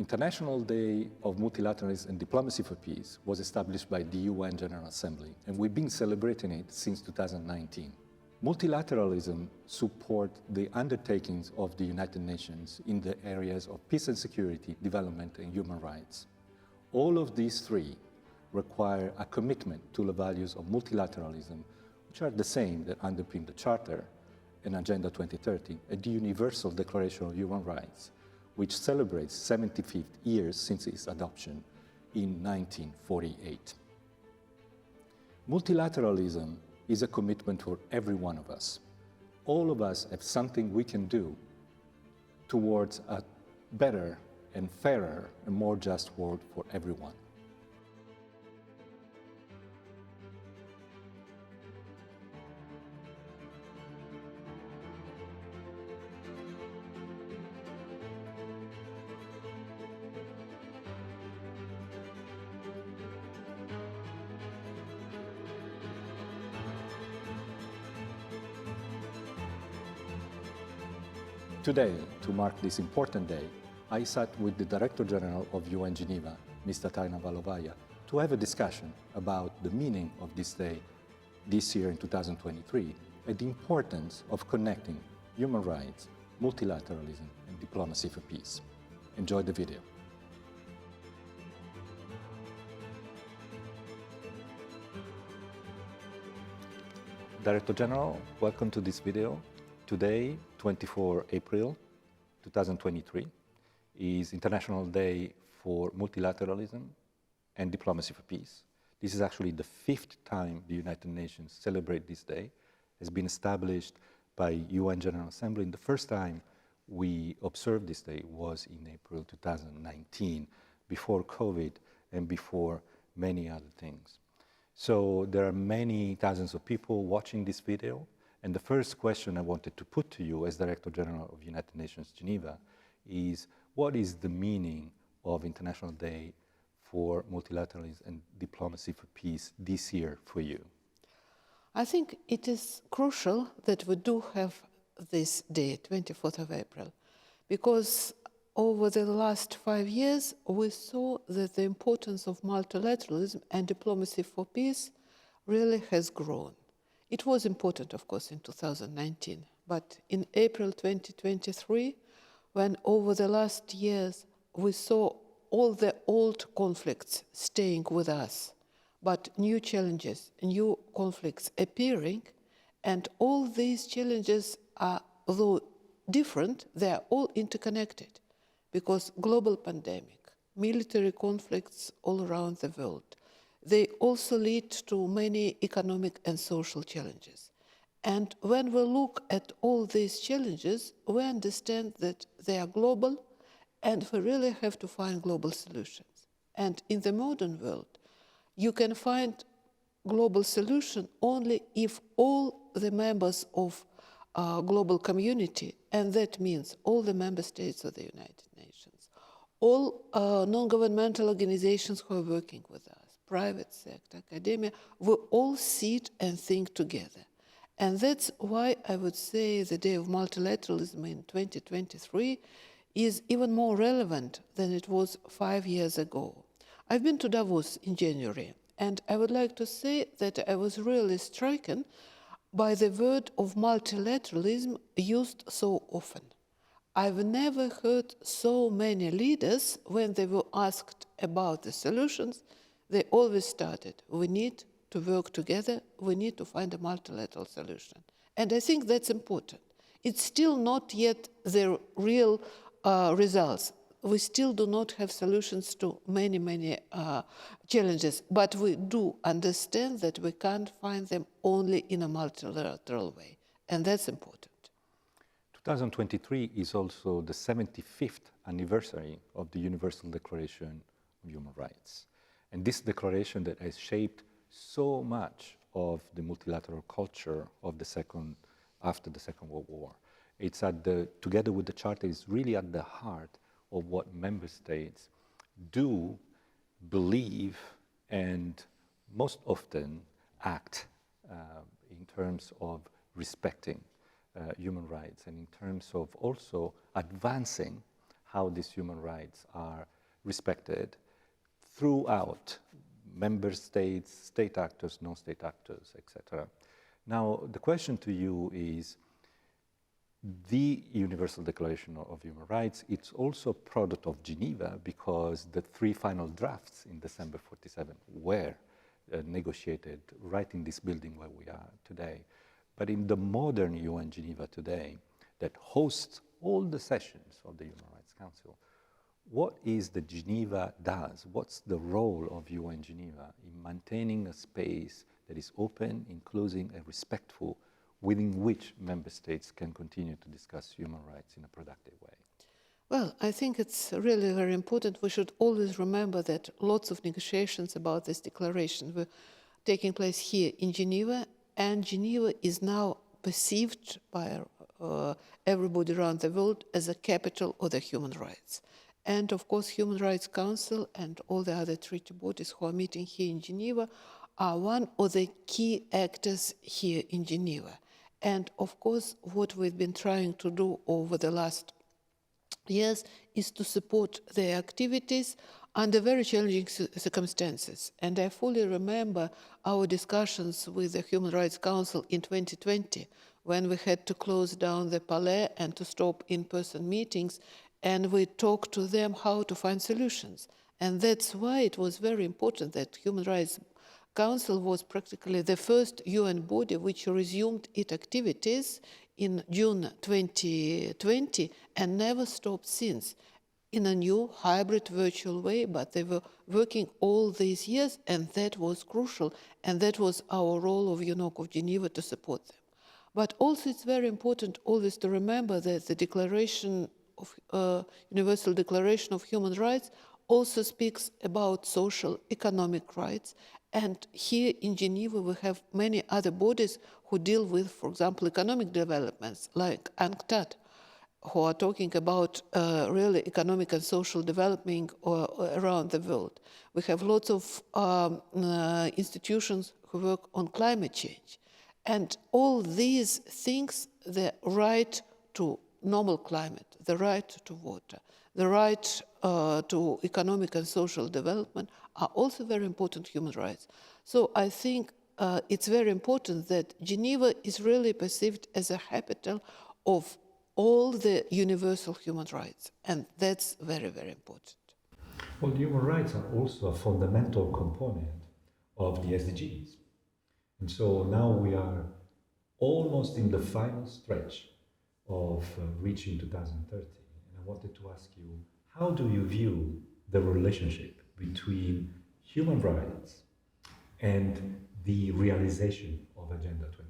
International Day of Multilateralism and Diplomacy for Peace was established by the UN General Assembly, and we've been celebrating it since 2019. Multilateralism supports the undertakings of the United Nations in the areas of peace and security, development, and human rights. All of these three require a commitment to the values of multilateralism, which are the same that underpin the Charter and Agenda 2030 and the Universal Declaration of Human Rights, which celebrates 75 years since its adoption in 1948. Multilateralism is a commitment for every one of us. All of us have something we can do towards a better and fairer and more just world for everyone. Today, to mark this important day, I sat with the Director General of UN Geneva, Mr. Taina Valovaya, to have a discussion about the meaning of this day this year in 2023 and the importance of connecting human rights, multilateralism, and diplomacy for peace. Enjoy the video. Director General, welcome to this video. Today, 24 April 2023, is International Day for Multilateralism and Diplomacy for Peace. This is actually the 5th time the United Nations celebrate this day. It has been established by UN General Assembly, and the first time we observed this day was in April 2019, before COVID and before many other things. So there are many thousands of people watching this video. And the first question I wanted to put to you as Director General of United Nations Geneva is, what is the meaning of International Day for Multilateralism and Diplomacy for Peace this year for you? I think it is crucial that we do have this day, 24th of April, because over the last 5 years, we saw that the importance of multilateralism and diplomacy for peace really has grown. It was important, of course, in 2019, but in April 2023, when over the last years we saw all the old conflicts staying with us, but new challenges, new conflicts appearing, and all these challenges are, although different, they are all interconnected, because global pandemic, military conflicts all around the world, they also lead to many economic and social challenges. And when we look at all these challenges, we understand that they are global and we really have to find global solutions. And in the modern world, you can find global solution only if all the members of global community, and that means all the member states of the United Nations, all non-governmental organizations who are working with us, private sector, academia, we all sit and think together. And that's why I would say the Day of Multilateralism in 2023 is even more relevant than it was 5 years ago. I've been to Davos in January, and I would like to say that I was really stricken by the word of multilateralism used so often. I've never heard so many leaders, when they were asked about the solutions, they always started, we need to work together, we need to find a multilateral solution. And I think that's important. It's still not yet the real results. We still do not have solutions to many challenges, but we do understand that we can't find them only in a multilateral way, and that's important. 2023 is also the 75th anniversary of the Universal Declaration of Human Rights. And this declaration that has shaped so much of the multilateral culture of after the Second World War. It's together with the Charter, is really at the heart of what member states do, believe, and most often act in terms of respecting human rights and in terms of also advancing how these human rights are respected throughout member states, state actors, non-state actors, etc. Now, the question to you is, the Universal Declaration of Human Rights, it's also a product of Geneva because the 3 final drafts in December 47 were negotiated right in this building where we are today. But in the modern UN Geneva today, that hosts all the sessions of the Human Rights Council, what is the Geneva does? What's the role of UN Geneva in maintaining a space that is open, inclusive, and respectful, within which member states can continue to discuss human rights in a productive way? Well, I think it's really very important. We should always remember that lots of negotiations about this declaration were taking place here in Geneva, and Geneva is now perceived by everybody around the world as a capital of the human rights. And of course, Human Rights Council and all the other treaty bodies who are meeting here in Geneva are one of the key actors here in Geneva. And of course, what we've been trying to do over the last years is to support their activities under very challenging circumstances. And I fully remember our discussions with the Human Rights Council in 2020, when we had to close down the Palais and to stop in-person meetings, and we talked to them how to find solutions. And that's why it was very important that Human Rights Council was practically the first UN body which resumed its activities in June 2020 and never stopped since, in a new hybrid virtual way, but they were working all these years, and that was crucial, and that was our role of UNOC of Geneva to support them. But also it's very important always to remember that the Declaration of Universal Declaration of Human Rights also speaks about social, economic rights. And here in Geneva, we have many other bodies who deal with, for example, economic developments, like UNCTAD, who are talking about really economic and social development around the world. We have lots of institutions who work on climate change. And all these things, the right to normal climate, the right to water, the right to economic and social development are also very important human rights. So I think it's very important that Geneva is really perceived as a capital of all the universal human rights, and that's very, very important. Well, human rights are also a fundamental component of the SDGs. And so now we are almost in the final stretch of reaching 2030. And I wanted to ask you, how do you view the relationship between human rights and the realization of Agenda 2030?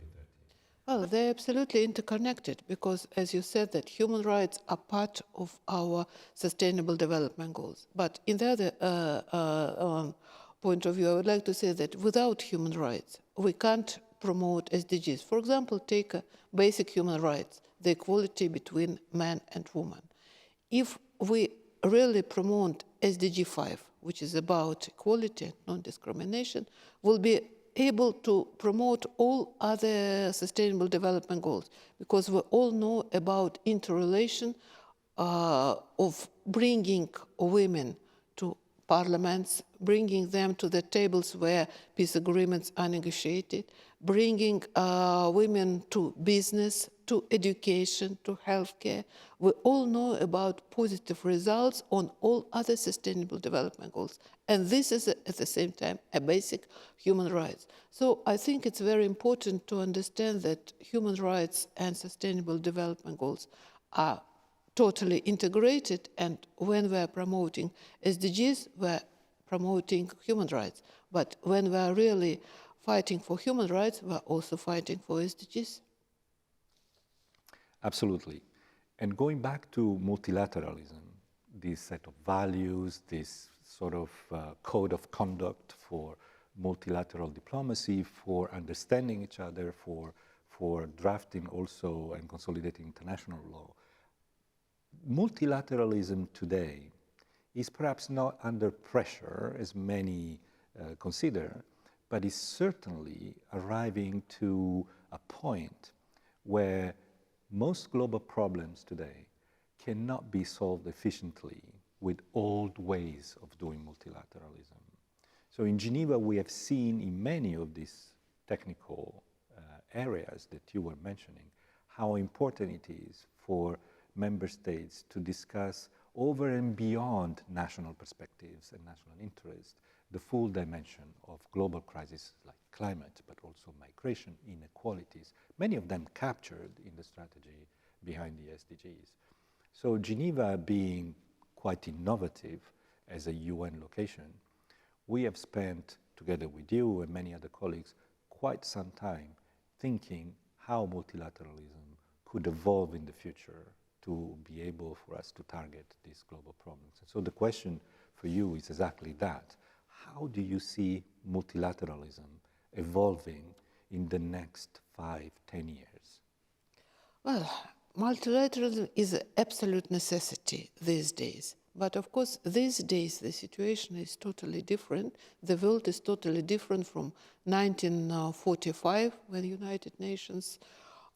Well, they're absolutely interconnected because, as you said, that human rights are part of our sustainable development goals. But in the other point of view, I would like to say that without human rights, we can't promote SDGs. For example, take basic human rights, the equality between man and woman. If we really promote SDG 5, which is about equality and non-discrimination, we'll be able to promote all other sustainable development goals, because we all know about interrelation of bringing women to parliaments, bringing them to the tables where peace agreements are negotiated, bringing women to business, to education, to healthcare. We all know about positive results on all other sustainable development goals. And this is, at the same time, a basic human rights. So I think it's very important to understand that human rights and sustainable development goals are totally integrated, and when we're promoting SDGs, we're promoting human rights. But when we're really fighting for human rights, we're also fighting for SDGs. Absolutely. And going back to multilateralism, this set of values, this sort of code of conduct for multilateral diplomacy, for understanding each other, for drafting also and consolidating international law. Multilateralism today is perhaps not under pressure, as many consider, but is certainly arriving to a point where most global problems today cannot be solved efficiently with old ways of doing multilateralism. So in Geneva, we have seen in many of these technical areas that you were mentioning, how important it is for member states to discuss over and beyond national perspectives and national interests, the full dimension of global crises like climate, but also migration, inequalities, many of them captured in the strategy behind the SDGs. So Geneva being quite innovative as a UN location, we have spent, together with you and many other colleagues, quite some time thinking how multilateralism could evolve in the future to be able for us to target these global problems. And so the question for you is exactly that. How do you see multilateralism evolving in the next 5, 10 years? Well, multilateralism is an absolute necessity these days. But of course, these days, the situation is totally different. The world is totally different from 1945, when the United Nations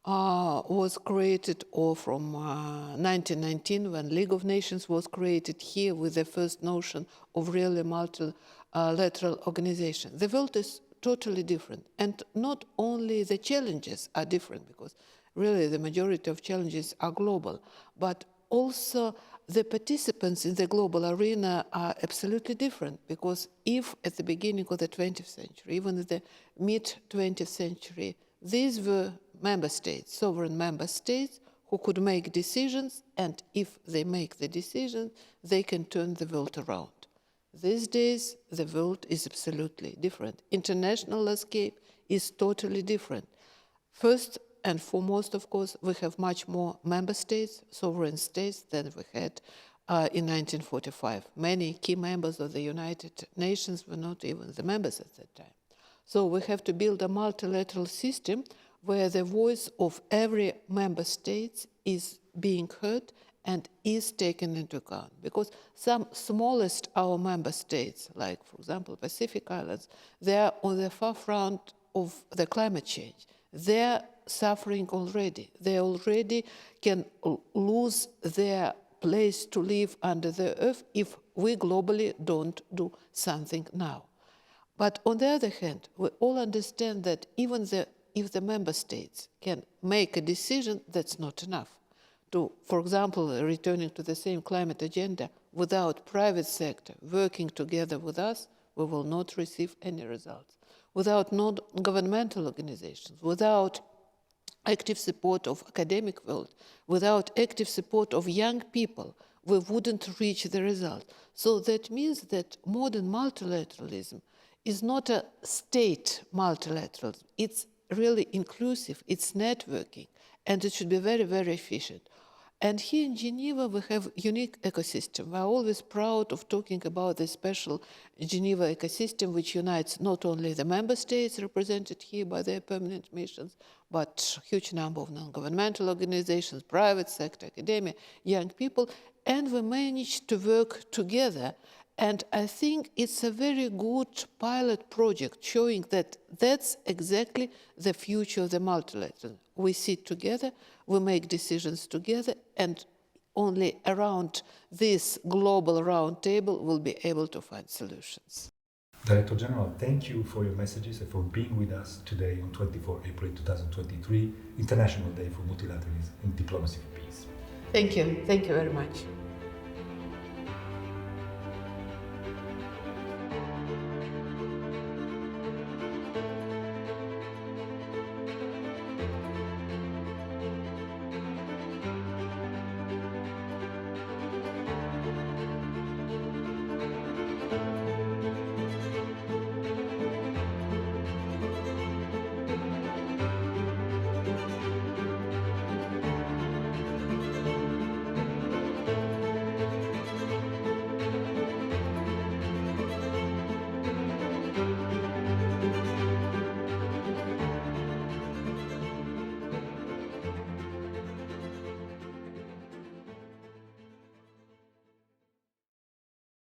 was created, or from 1919, when League of Nations was created here with the first notion of really multilateral organization. The world is totally different. And not only the challenges are different, because really the majority of challenges are global, but also the participants in the global arena are absolutely different, because if at the beginning of the 20th century, even at the mid-20th century, these were member states, sovereign member states, who could make decisions, and if they make the decision, they can turn the world around. These days, the world is absolutely different. International landscape is totally different. First and foremost, of course, we have much more member states, sovereign states, than we had in 1945. Many key members of the United Nations were not even the members at that time. So we have to build a multilateral system where the voice of every member state is being heard and is taken into account. Because some smallest our member states, like, for example, Pacific Islands, they are on the forefront of the climate change. They're suffering already. They already can lose their place to live under the earth if we globally don't do something now. But on the other hand, we all understand that even if the member states can make a decision, that's not enough. For example, returning to the same climate agenda, without private sector working together with us, we will not receive any results. Without non-governmental organizations, without active support of academic world, without active support of young people, we wouldn't reach the result. So that means that modern multilateralism is not a state multilateralism. It's really inclusive, it's networking, and it should be very, very efficient. And here in Geneva, we have a unique ecosystem. We're always proud of talking about the special Geneva ecosystem, which unites not only the member states represented here by their permanent missions, but a huge number of non-governmental organizations, private sector, academia, young people, and we managed to work together. And I think it's a very good pilot project showing that that's exactly the future of the multilateral. We sit together, we make decisions together, and only around this global round table we'll be able to find solutions. Director General, thank you for your messages and for being with us today on 24 April 2023, International Day for Multilateralism and Diplomacy for Peace. Thank you very much.